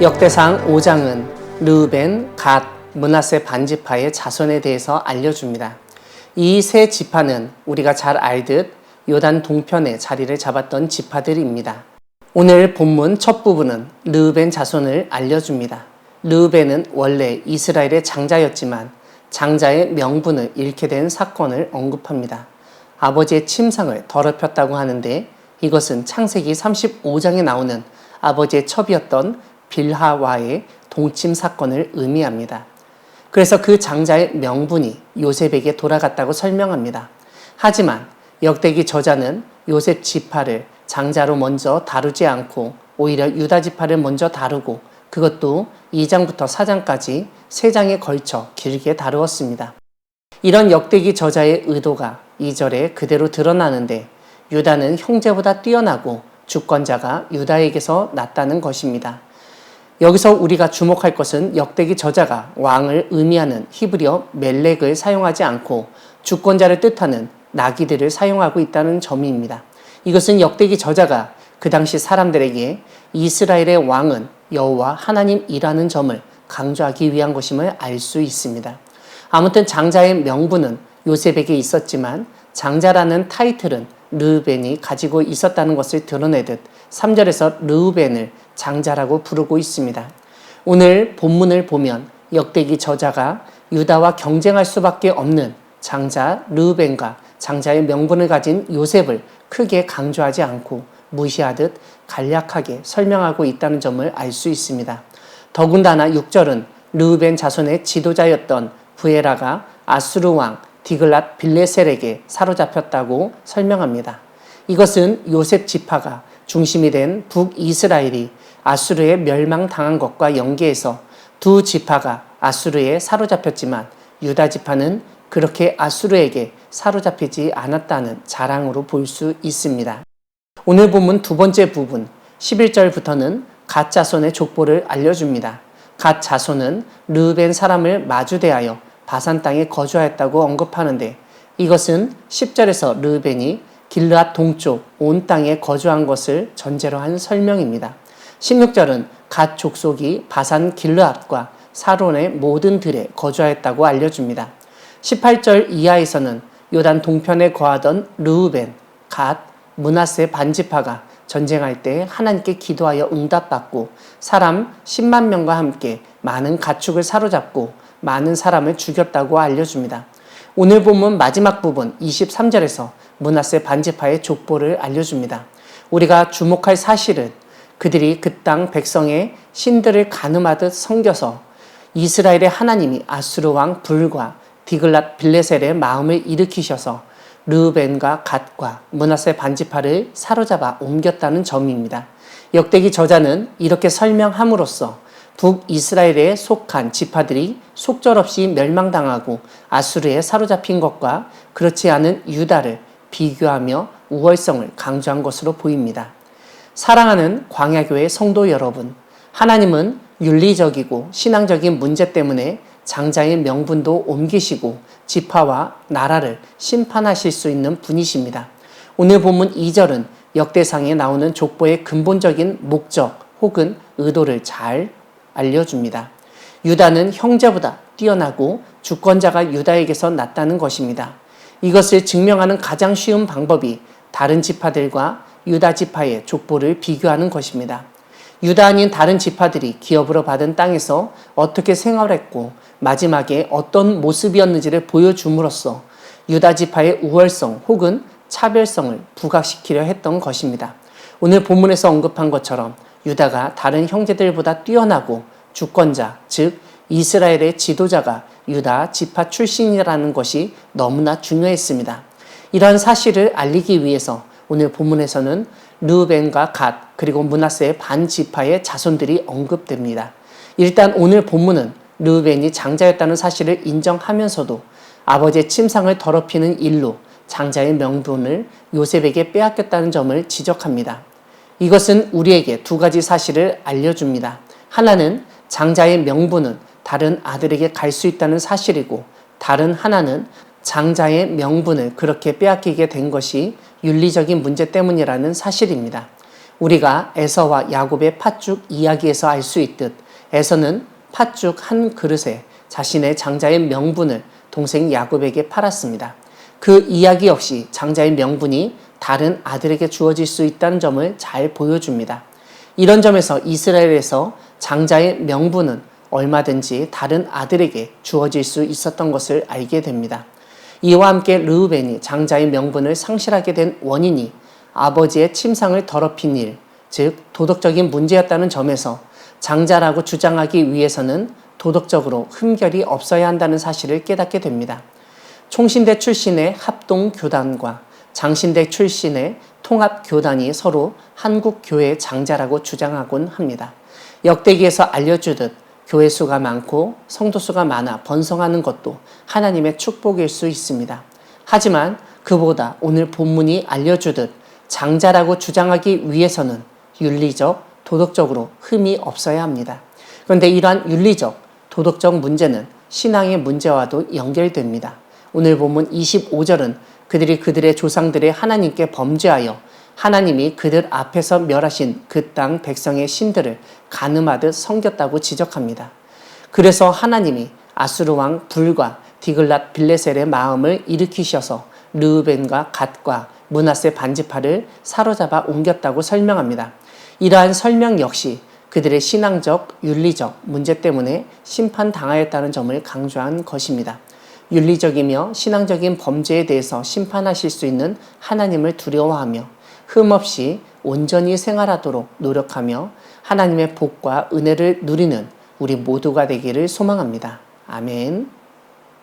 역대상 5장은 르우벤, 갓, 므낫세 반지파의 자손에 대해서 알려줍니다. 이 세 지파는 우리가 잘 알듯 요단 동편에 자리를 잡았던 지파들입니다. 오늘 본문 첫 부분은 르우벤 자손을 알려줍니다. 르우벤은 원래 이스라엘의 장자였지만 장자의 명분을 잃게 된 사건을 언급합니다. 아버지의 침상을 더럽혔다고 하는데 이것은 창세기 35장에 나오는 아버지의 첩이었던 빌하와의 동침 사건을 의미합니다. 그래서 그 장자의 명분이 요셉에게 돌아갔다고 설명합니다. 하지만 역대기 저자는 요셉 지파를 장자로 먼저 다루지 않고 오히려 유다 지파를 먼저 다루고 그것도 2장부터 4장까지 3장에 걸쳐 길게 다루었습니다. 이런 역대기 저자의 의도가 2절에 그대로 드러나는데 유다는 형제보다 뛰어나고 주권자가 유다에게서 났다는 것입니다. 여기서 우리가 주목할 것은 역대기 저자가 왕을 의미하는 히브리어 멜렉을 사용하지 않고 주권자를 뜻하는 나기들을 사용하고 있다는 점입니다. 이것은 역대기 저자가 그 당시 사람들에게 이스라엘의 왕은 여호와 하나님이라는 점을 강조하기 위한 것임을 알 수 있습니다. 아무튼 장자의 명분은 요셉에게 있었지만 장자라는 타이틀은 르우벤이 가지고 있었다는 것을 드러내듯 3절에서 르우벤을 장자라고 부르고 있습니다. 오늘 본문을 보면 역대기 저자가 유다와 경쟁할 수밖에 없는 장자 르우벤과 장자의 명분을 가진 요셉을 크게 강조하지 않고 무시하듯 간략하게 설명하고 있다는 점을 알 수 있습니다. 더군다나 6절은 르우벤 자손의 지도자였던 부에라가 아수르 왕 디글랏 빌레셀에게 사로잡혔다고 설명합니다. 이것은 요셉 지파가 중심이 된 북이스라엘이 아수르에 멸망당한 것과 연계해서 두 지파가 아수르에 사로잡혔지만 유다 지파는 그렇게 아수르에게 사로잡히지 않았다는 자랑으로 볼 수 있습니다. 오늘 본문 두 번째 부분 11절부터는 갓 자손의 족보를 알려줍니다. 갓 자손은 르우벤 사람을 마주대하여 바산 땅에 거주하였다고 언급하는데 이것은 10절에서 르우벤이 길르앗 동쪽 온 땅에 거주한 것을 전제로 한 설명입니다. 16절은 갓 족속이 바산 길르앗과 사론의 모든 들에 거주하였다고 알려줍니다. 18절 이하에서는 요단 동편에 거하던 르우벤, 갓, 므낫세 반지파가 전쟁할 때 하나님께 기도하여 응답받고 사람 10만 명과 함께 많은 가축을 사로잡고 많은 사람을 죽였다고 알려줍니다. 오늘 본문 마지막 부분 23절에서 므낫세 반지파의 족보를 알려줍니다. 우리가 주목할 사실은 그들이 그 땅 백성의 신들을 가늠하듯 섬겨서 이스라엘의 하나님이 아수르 왕 불과 디글랏 빌레셀의 마음을 일으키셔서 르우벤과 갓과 므낫세 반지파를 사로잡아 옮겼다는 점입니다. 역대기 저자는 이렇게 설명함으로써 북이스라엘에 속한 지파들이 속절없이 멸망당하고 아수르에 사로잡힌 것과 그렇지 않은 유다를 비교하며 우월성을 강조한 것으로 보입니다. 사랑하는 광야교회 성도 여러분, 하나님은 윤리적이고 신앙적인 문제 때문에 장자의 명분도 옮기시고 지파와 나라를 심판하실 수 있는 분이십니다. 오늘 본문 2절은 역대상에 나오는 족보의 근본적인 목적 혹은 의도를 잘 알려줍니다. 유다는 형제보다 뛰어나고 주권자가 유다에게서 났다는 것입니다. 이것을 증명하는 가장 쉬운 방법이 다른 지파들과 유다 지파의 족보를 비교하는 것입니다. 유다 아닌 다른 지파들이 기업으로 받은 땅에서 어떻게 생활했고 마지막에 어떤 모습이었는지를 보여줌으로써 유다 지파의 우월성 혹은 차별성을 부각시키려 했던 것입니다. 오늘 본문에서 언급한 것처럼 유다가 다른 형제들보다 뛰어나고 주권자, 즉 이스라엘의 지도자가 유다 지파 출신이라는 것이 너무나 중요했습니다. 이러한 사실을 알리기 위해서 오늘 본문에서는 르우벤과 갓 그리고 므낫세의 반지파의 자손들이 언급됩니다. 일단 오늘 본문은 르우벤이 장자였다는 사실을 인정하면서도 아버지의 침상을 더럽히는 일로 장자의 명분을 요셉에게 빼앗겼다는 점을 지적합니다. 이것은 우리에게 두 가지 사실을 알려줍니다. 하나는 장자의 명분은 다른 아들에게 갈 수 있다는 사실이고 다른 하나는 장자의 명분을 그렇게 빼앗기게 된 것이 윤리적인 문제 때문이라는 사실입니다. 우리가 에서와 야곱의 팥죽 이야기에서 알 수 있듯 에서는 팥죽 한 그릇에 자신의 장자의 명분을 동생 야곱에게 팔았습니다. 그 이야기 역시 장자의 명분이 다른 아들에게 주어질 수 있다는 점을 잘 보여줍니다. 이런 점에서 이스라엘에서 장자의 명분은 얼마든지 다른 아들에게 주어질 수 있었던 것을 알게 됩니다. 이와 함께 르우벤이 장자의 명분을 상실하게 된 원인이 아버지의 침상을 더럽힌 일, 즉 도덕적인 문제였다는 점에서 장자라고 주장하기 위해서는 도덕적으로 흠결이 없어야 한다는 사실을 깨닫게 됩니다. 총신대 출신의 합동교단과 장신대 출신의 통합교단이 서로 한국교회 장자라고 주장하곤 합니다. 역대기에서 알려주듯 교회 수가 많고 성도 수가 많아 번성하는 것도 하나님의 축복일 수 있습니다. 하지만 그보다 오늘 본문이 알려주듯 장자라고 주장하기 위해서는 윤리적, 도덕적으로 흠이 없어야 합니다. 그런데 이러한 윤리적, 도덕적 문제는 신앙의 문제와도 연결됩니다. 오늘 본문 25절은 그들이 그들의 조상들의 하나님께 범죄하여 하나님이 그들 앞에서 멸하신 그 땅 백성의 신들을 간음하듯 섬겼다고 지적합니다. 그래서 하나님이 아수르 왕 불과 디글랏 빌레셀의 마음을 일으키셔서 르우벤과 갓과 므낫세 반지파를 사로잡아 옮겼다고 설명합니다. 이러한 설명 역시 그들의 신앙적, 윤리적 문제 때문에 심판당하였다는 점을 강조한 것입니다. 윤리적이며 신앙적인 범죄에 대해서 심판하실 수 있는 하나님을 두려워하며 흠없이 온전히 생활하도록 노력하며 하나님의 복과 은혜를 누리는 우리 모두가 되기를 소망합니다. 아멘.